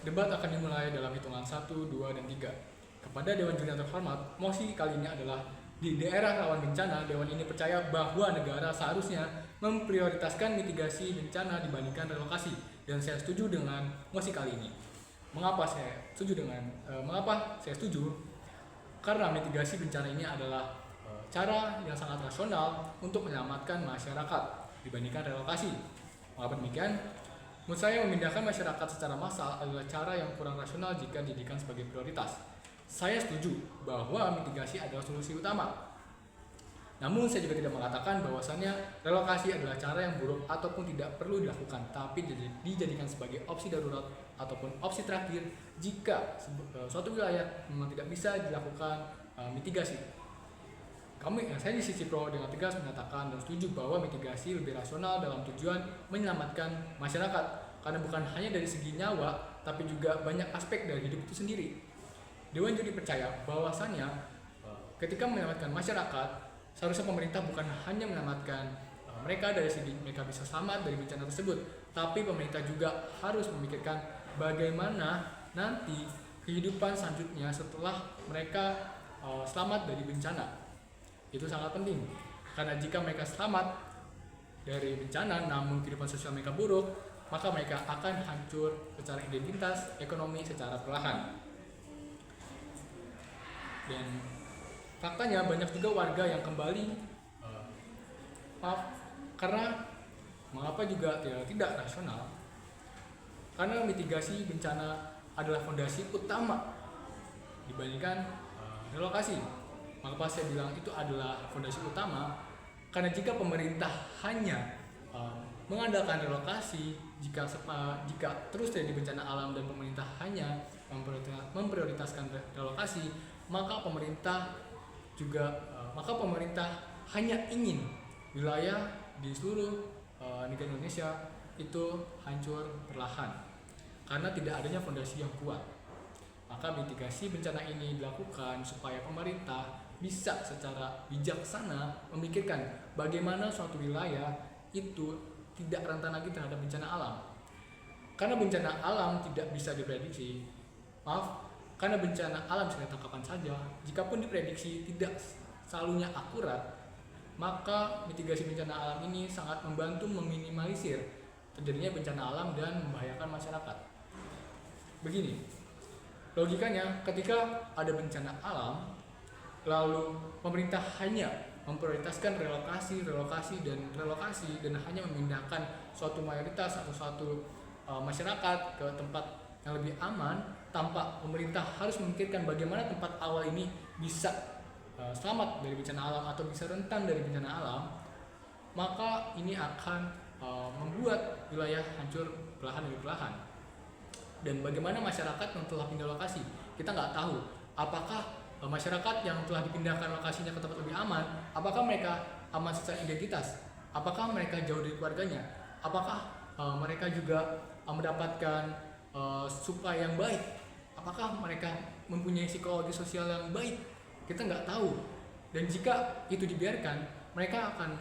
Debat akan dimulai dalam hitungan 1, 2, dan 3. Kepada Dewan Juri yang terhormat, mosi kali ini adalah di daerah rawan bencana, Dewan ini percaya bahwa negara seharusnya memprioritaskan mitigasi bencana dibandingkan relokasi. Dan saya setuju dengan mosi kali ini. Mengapa saya setuju? Karena mitigasi bencana ini adalah cara yang sangat rasional untuk menyelamatkan masyarakat dibandingkan relokasi. Mengapa demikian? Menurut saya memindahkan masyarakat secara massal adalah cara yang kurang rasional jika dijadikan sebagai prioritas. Saya setuju bahwa mitigasi adalah solusi utama. Namun saya juga tidak mengatakan bahwasannya relokasi adalah cara yang buruk ataupun tidak perlu dilakukan, tapi dijadikan sebagai opsi darurat ataupun opsi terakhir jika suatu wilayah memang tidak bisa dilakukan mitigasi. Saya di sisi pro dengan tegas menyatakan dan setuju bahwa mitigasi lebih rasional dalam tujuan menyelamatkan masyarakat, karena bukan hanya dari segi nyawa, tapi juga banyak aspek dari hidup itu sendiri. Dewan Juri percaya bahwasannya ketika menyelamatkan masyarakat, seharusnya pemerintah bukan hanya menyelamatkan mereka dari segi mereka bisa selamat dari bencana tersebut, tapi pemerintah juga harus memikirkan bagaimana nanti kehidupan selanjutnya setelah mereka selamat dari bencana. Itu sangat penting, karena jika mereka selamat dari bencana namun kehidupan sosial mereka buruk, maka mereka akan hancur secara identitas, ekonomi secara perlahan. Dan faktanya banyak juga warga yang kembali karena mengapa juga tidak rasional, karena mitigasi bencana adalah fondasi utama dibandingkan relokasi. Mengapa saya bilang itu adalah fondasi utama? Karena jika pemerintah hanya mengandalkan relokasi, jika terus terjadi bencana alam dan pemerintah hanya memprioritaskan relokasi, maka pemerintah hanya ingin wilayah di seluruh negara Indonesia itu hancur perlahan karena tidak adanya fondasi yang kuat. Maka mitigasi bencana ini dilakukan supaya pemerintah bisa secara bijaksana memikirkan bagaimana suatu wilayah itu tidak rentan lagi terhadap bencana alam. Karena bencana alam tidak bisa diprediksi. Karena bencana alam bisa datang kapan saja. Jikapun diprediksi tidak selalunya akurat, maka mitigasi bencana alam ini sangat membantu meminimalisir terjadinya bencana alam dan membahayakan masyarakat. Begini, logikanya ketika ada bencana alam, lalu pemerintah hanya memprioritaskan relokasi dan hanya memindahkan suatu mayoritas atau suatu masyarakat ke tempat yang lebih aman tanpa pemerintah harus memikirkan bagaimana tempat awal ini bisa selamat dari bencana alam atau bisa rentan dari bencana alam, maka ini akan membuat wilayah hancur perlahan demi perlahan. Dan bagaimana masyarakat yang telah pindah lokasi, kita nggak tahu apakah masyarakat yang telah dipindahkan lokasinya ke tempat lebih aman, apakah mereka aman secara identitas, apakah mereka jauh dari keluarganya, apakah mereka juga mendapatkan supply yang baik, apakah mereka mempunyai psikologi sosial yang baik, kita nggak tahu. Dan jika itu dibiarkan, mereka akan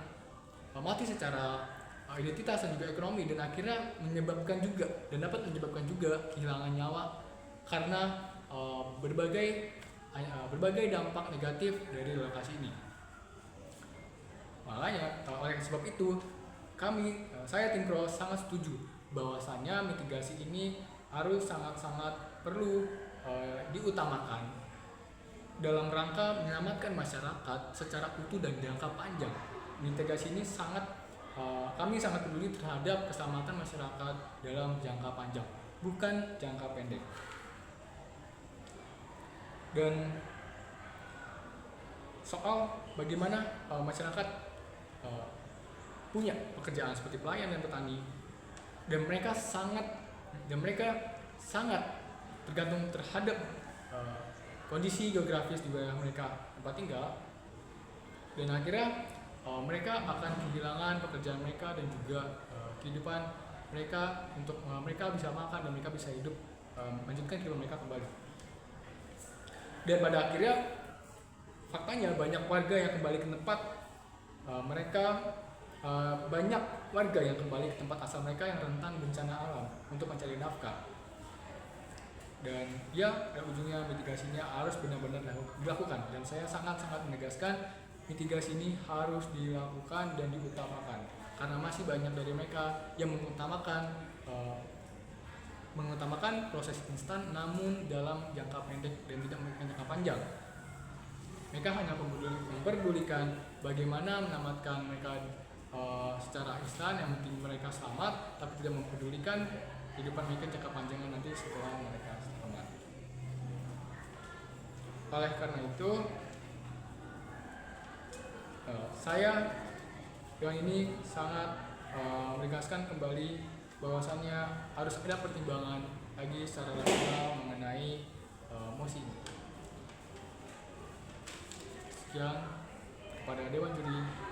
mati secara identitas dan juga ekonomi, dan akhirnya dapat menyebabkan juga kehilangan nyawa karena berbagai dampak negatif dari relokasi ini. Makanya oleh sebab itu saya tim Pro sangat setuju bahwasannya mitigasi ini harus sangat-sangat perlu diutamakan dalam rangka menyelamatkan masyarakat secara utuh dan jangka panjang. Mitigasi ini kami sangat peduli terhadap keselamatan masyarakat dalam jangka panjang, bukan jangka pendek. Dan soal bagaimana masyarakat punya pekerjaan seperti pelayan dan petani, dan mereka sangat tergantung terhadap kondisi geografis di wilayah mereka tempat tinggal, dan akhirnya mereka akan kehilangan pekerjaan mereka dan juga kehidupan mereka untuk mereka bisa makan dan mereka bisa hidup melanjutkan kehidupan mereka kembali. Dan pada akhirnya faktanya banyak warga yang kembali ke tempat banyak warga yang kembali ke tempat asal mereka yang rentan bencana alam untuk mencari nafkah. dan ya pada ujungnya mitigasinya harus benar-benar dilakukan, dan saya sangat-sangat menegaskan mitigasi ini harus dilakukan dan diutamakan karena masih banyak dari mereka yang mengutamakan proses instan namun dalam jangka pendek dan tidak memikirkan jangka panjang. Mereka hanya memperdulikan bagaimana menyelamatkan mereka secara instan, yang penting mereka selamat, tapi tidak mempedulikan kehidupan mereka jangka panjangnya nanti setelah mereka selamat. Oleh karena itu, saya yang ini sangat menegaskan kembali bahwasannya harus ada pertimbangan lagi secara rasional mengenai mosi ini. Sekian kepada Dewan Juri.